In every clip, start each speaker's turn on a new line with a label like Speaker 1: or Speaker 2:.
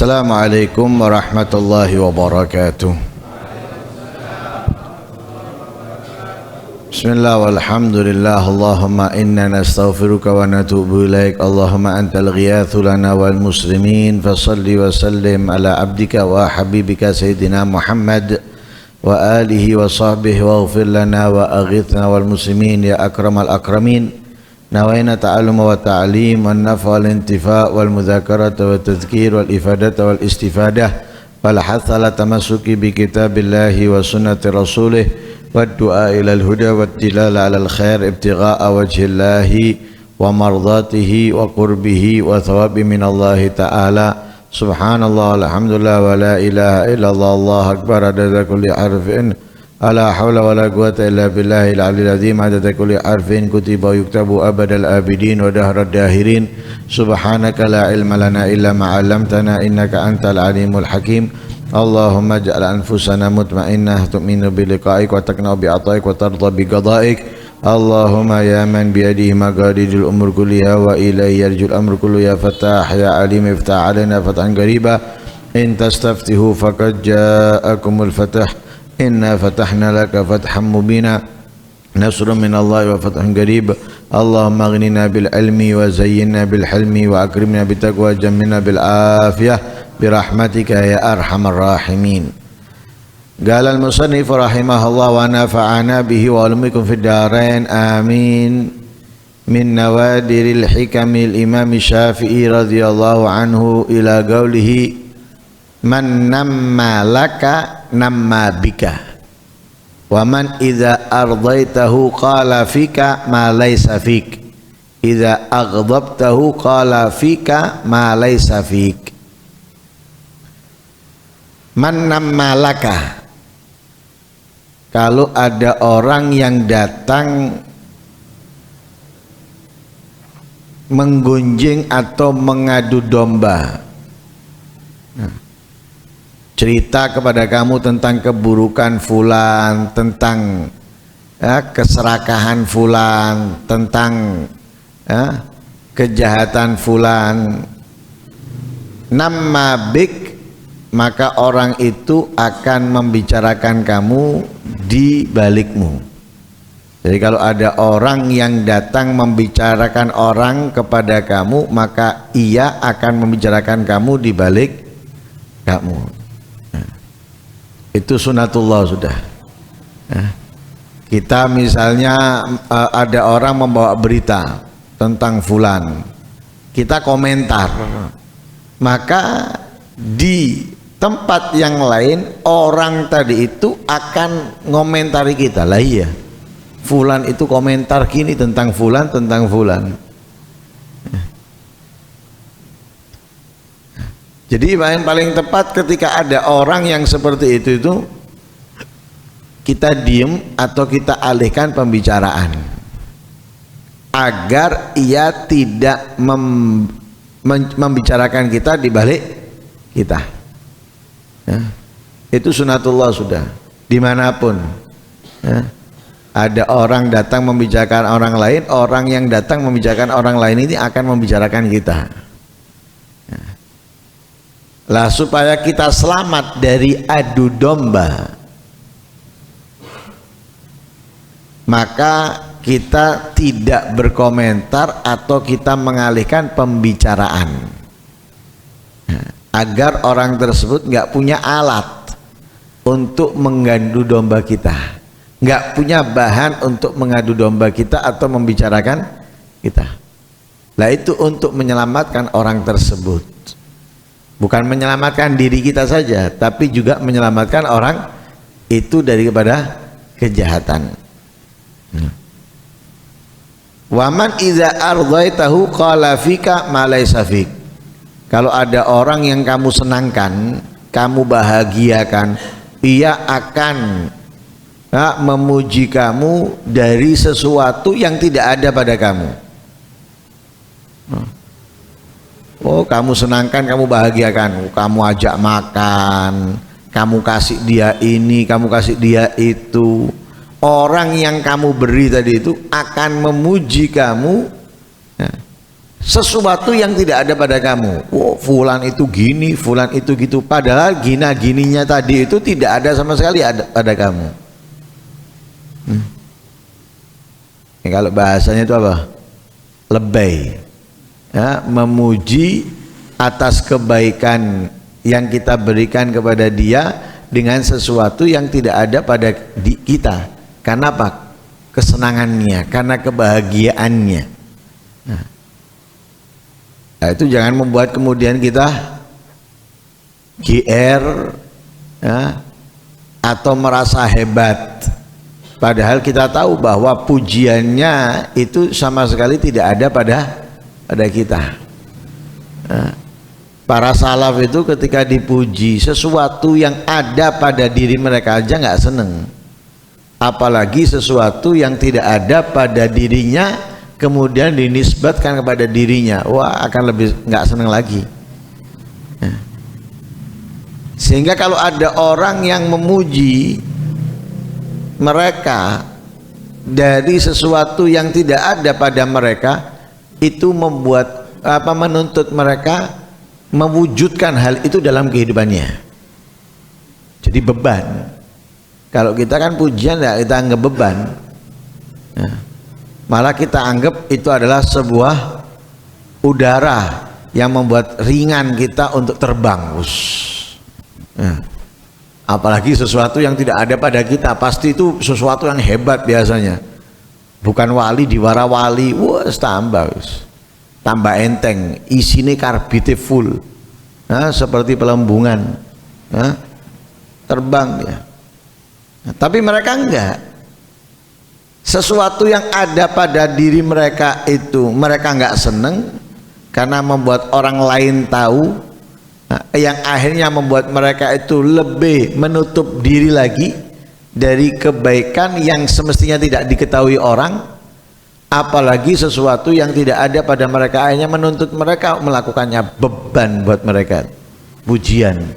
Speaker 1: Assalamualaikum warahmatullahi wabarakatuh. Bismillah walhamdulillah. Allahumma inna nastaghfiruka wa natubu ilaik. Allahumma antal ghiyathu lana wal muslimin. Fasalli wa sallim ala abdika wa habibika Sayyidina Muhammad wa alihi wa sahbihi wa ghfir lana wa aghithna wal muslimin ya akramal akramin. Nawaina ta'allum wa ta'lim wa nafa wal intifa wal mudzakarata wa tadhkir wal ifadata wal istifadah wal hatha ala tamassuki bi kitabillahi wa sunnati rasulih wa du'a ila al huda wa tilala ala al khair ibtigha'a wajhillahi wa mardatihi wa qurbihi wa thawabi minallahi ta'ala. Subhanallah alhamdulillah wa la ilaha illallah Allahu akbar adada kulli harfin. La hawla wa la quwwata illa billahil aliyyil azim adada kulli harfin kutiba yuktabu abadal abidin wa dahrad dahirin. Subhanaka la ilma lana illa ma 'allamtana innaka antal alimul hakim. Allahumma ij'al anfusana mutmainnah tu'minu bi liqa'ik wa taqna'u bi 'ata'ik wa tarda bi qada'ik. Allahumma ya man bi yadihi maqalidul umur kulliha wa ilayhi yarjul amru kullu ya fatah ya alim iftah 'alaina fathan qariba in tastaftihu faqad ja'akumul fatah. Inna fatahna laka fathan mubina nasrun min Allah wa fathun qarib. Allahumma aghnina bil ilmi wa zayyinna bil hilmi wa akrimna bit taqwa jammina bil afiyah bi rahmatika ya arhamar rahimin. Qala al musannif rahimahullah wa nafa'ana bihi wa ulumikum fid darain amin. Min nawadiril hikamil imam Syafi'i radhiyallahu anhu ila qawlihi man namma laka namma bika wa man idza ardaitahu qala fika ma laysa fik idza aghdabtahu qala fika ma laysa fik. Man namma laka, kalau ada orang yang datang menggunjing atau mengadu domba, cerita kepada kamu tentang keburukan fulan, tentang keserakahan fulan, tentang kejahatan fulan, namma bik, maka orang itu akan membicarakan kamu di balikmu. Jadi kalau ada orang yang datang membicarakan orang kepada kamu, maka ia akan membicarakan kamu di balik kamu. Itu sunatullah sudah. Kita misalnya ada orang membawa berita tentang fulan, kita komentar, maka di tempat yang lain orang tadi itu akan ngomentari kita. Lah iya, fulan itu komentar gini tentang fulan, tentang fulan. Jadi yang paling tepat ketika ada orang yang seperti itu kita diem atau kita alihkan pembicaraan agar ia tidak membicarakan kita di balik kita. Itu sunatullah sudah. Dimanapun ada orang datang membicarakan orang lain, orang yang datang membicarakan orang lain ini akan membicarakan kita. Lah supaya kita selamat dari adu domba, maka kita tidak berkomentar atau kita mengalihkan pembicaraan agar orang tersebut nggak punya alat untuk mengadu domba kita, nggak punya bahan untuk mengadu domba kita atau membicarakan kita. Lah itu untuk menyelamatkan orang tersebut. Bukan menyelamatkan diri kita saja, tapi juga menyelamatkan orang itu daripada kejahatan. Waman idza ardaitahu qala fika ma laysa fik. Kalau ada orang yang kamu senangkan, kamu bahagiakan, ia akan memuji kamu dari sesuatu yang tidak ada pada kamu. Oh, kamu senangkan, kamu bahagiakan, kamu ajak makan, kamu kasih dia ini, kamu kasih dia itu. Orang yang kamu beri tadi itu akan memuji kamu sesuatu yang tidak ada pada kamu. Oh, fulan itu gini, fulan itu gitu, padahal gina-gininya tadi itu tidak ada sama sekali ada pada kamu. Kalau bahasanya itu apa? Lebay, ya, memuji atas kebaikan yang kita berikan kepada dia dengan sesuatu yang tidak ada pada kita. Karena apa? Kesenangannya, karena kebahagiaannya. Nah, itu jangan membuat kemudian kita GR, ya, atau merasa hebat, padahal kita tahu bahwa pujiannya itu sama sekali tidak ada pada kita. Nah, para salaf itu ketika dipuji sesuatu yang ada pada diri mereka aja nggak seneng, apalagi sesuatu yang tidak ada pada dirinya kemudian dinisbatkan kepada dirinya, wah akan lebih nggak seneng lagi. Sehingga kalau ada orang yang memuji mereka dari sesuatu yang tidak ada pada mereka, itu membuat menuntut mereka mewujudkan hal itu dalam kehidupannya. Jadi beban. Kalau kita kan pujian ya kita anggap beban. Malah kita anggap itu adalah sebuah udara yang membuat ringan kita untuk terbang. Apalagi sesuatu yang tidak ada pada kita, pasti itu sesuatu yang hebat biasanya. Bukan wali diwara wali, wah tambah enteng, isinya karbite full, seperti pelembungan, terbang dia. Tapi mereka enggak. Sesuatu yang ada pada diri mereka itu mereka nggak seneng karena membuat orang lain tahu, yang akhirnya membuat mereka itu lebih menutup diri lagi dari kebaikan yang semestinya tidak diketahui orang, apalagi sesuatu yang tidak ada pada mereka akhirnya menuntut mereka melakukannya, beban buat mereka, pujian,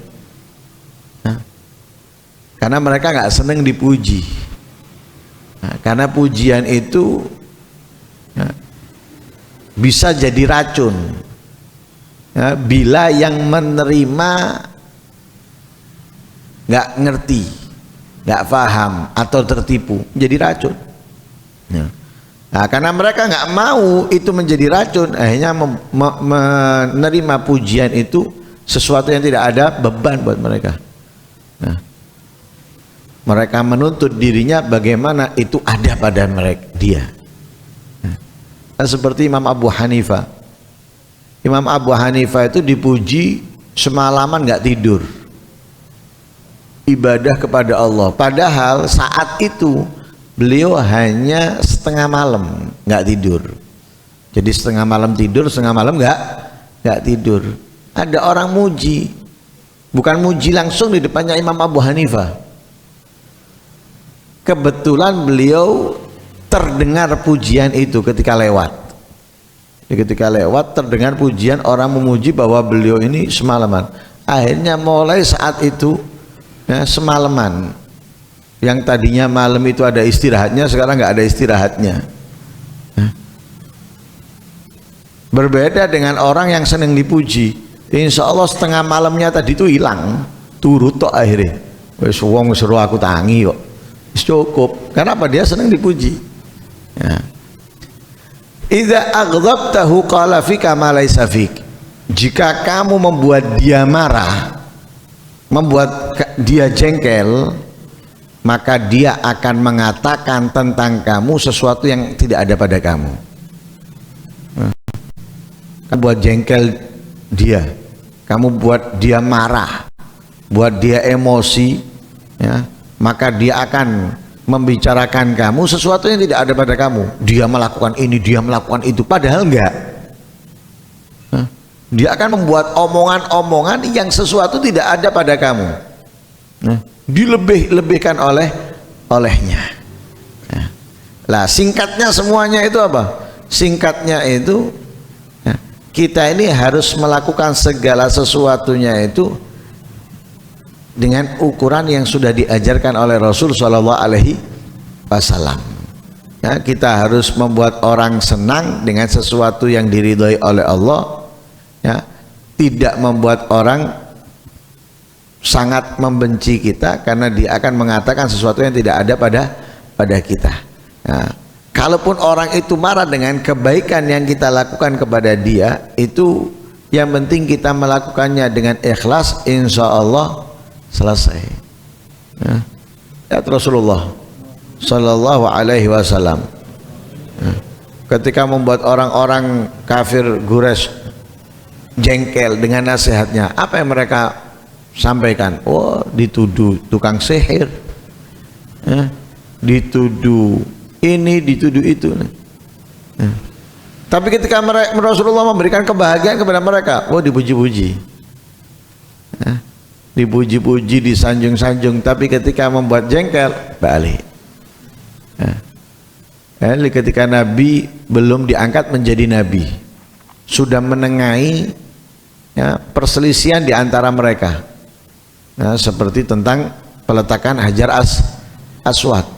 Speaker 1: karena mereka nggak seneng dipuji. Karena pujian itu bisa jadi racun, bila yang menerima nggak ngerti, nggak paham atau tertipu, jadi racun. Nah, karena mereka nggak mau itu menjadi racun, akhirnya menerima pujian itu sesuatu yang tidak ada beban buat mereka. Mereka menuntut dirinya bagaimana itu ada pada mereka dia. Seperti Imam Abu Hanifah. Imam Abu Hanifah itu dipuji semalaman nggak tidur, ibadah kepada Allah. Padahal saat itu beliau hanya setengah malam nggak tidur. Jadi setengah malam tidur, setengah malam nggak tidur. Ada orang muji, bukan muji langsung di depannya Imam Abu Hanifah. Kebetulan beliau terdengar pujian itu ketika lewat. Ketika lewat terdengar pujian, orang memuji bahwa beliau ini semalaman. Akhirnya mulai saat itu semalaman. Yang tadinya malam itu ada istirahatnya, sekarang nggak ada istirahatnya. Berbeda dengan orang yang senang dipuji. Insya Allah setengah malamnya tadi itu hilang, turut tok akhirnya. Wes wong seru aku tangi kok. Cukup. Kenapa? Dia senang dipuji. Idza aghdabtahu qala fika ma laysa fik. Jika kamu membuat dia marah, membuat dia jengkel, maka dia akan mengatakan tentang kamu sesuatu yang tidak ada pada kamu. Kamu buat jengkel dia, kamu buat dia marah, buat dia emosi, ya, maka dia akan membicarakan kamu sesuatu yang tidak ada pada kamu. Dia melakukan ini, dia melakukan itu, padahal enggak. Dia akan membuat omongan-omongan yang sesuatu tidak ada pada kamu, dilebih-lebihkan olehnya. Lah singkatnya semuanya itu apa? Singkatnya itu kita ini harus melakukan segala sesuatunya itu dengan ukuran yang sudah diajarkan oleh Rasul Shallallahu Alaihi Wasallam. Ya, kita harus membuat orang senang dengan sesuatu yang diridhoi oleh Allah, ya, tidak membuat orang sangat membenci kita karena dia akan mengatakan sesuatu yang tidak ada pada kita. Nah, kalaupun orang itu marah dengan kebaikan yang kita lakukan kepada dia, itu yang penting kita melakukannya dengan ikhlas, insya Allah selesai. Ya, Rasulullah Sallallahu Alaihi Wasallam ketika membuat orang-orang kafir Quraisy jengkel dengan nasihatnya, apa yang mereka sampaikan? Oh, dituduh tukang sihir, dituduh ini, dituduh itu. Tapi ketika Rasulullah memberikan kebahagiaan kepada mereka, oh, dipuji-puji, dipuji-puji, disanjung-sanjung. Tapi ketika membuat jengkel, balik. Ketika Nabi belum diangkat menjadi Nabi, sudah menengahi, ya, perselisihan di antara mereka, seperti tentang peletakan Hajar Aswad.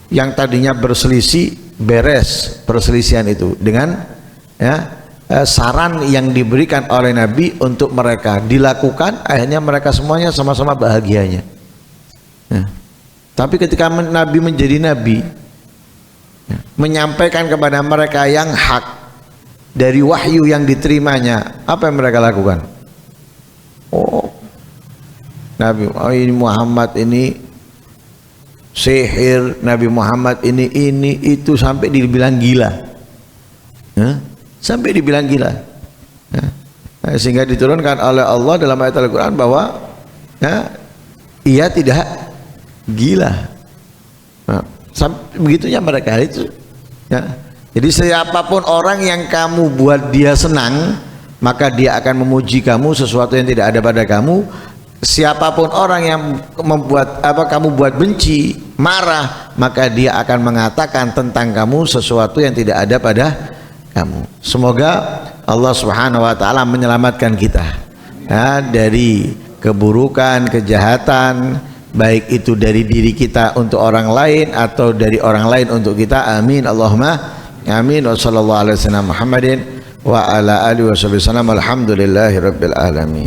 Speaker 1: Yang tadinya berselisih, beres perselisihan itu dengan, ya, saran yang diberikan oleh Nabi untuk mereka dilakukan, akhirnya mereka semuanya sama-sama bahagianya. Tapi ketika Nabi menjadi Nabi, menyampaikan kepada mereka yang hak dari wahyu yang diterimanya, apa yang mereka lakukan? Oh, Nabi Muhammad ini sihir, Nabi Muhammad ini itu, sampai dibilang gila, sampai dibilang gila. Sehingga diturunkan oleh Allah dalam ayat Al-Quran bahwa, ya, ia tidak gila. Begitunya mereka itu, ya. Jadi siapapun orang yang kamu buat dia senang, maka dia akan memuji kamu sesuatu yang tidak ada pada kamu. Siapapun orang yang membuat kamu buat benci, marah, maka dia akan mengatakan tentang kamu sesuatu yang tidak ada pada kamu. Semoga Allah Subhanahu wa taala menyelamatkan kita, ya, dari keburukan, kejahatan, baik itu dari diri kita untuk orang lain atau dari orang lain untuk kita. Amin, Allahumma amin. Wa sallallahu alaihi wasallam Muhammadin wa ala alihi wasallam. Alhamdulillahi rabbil alamin.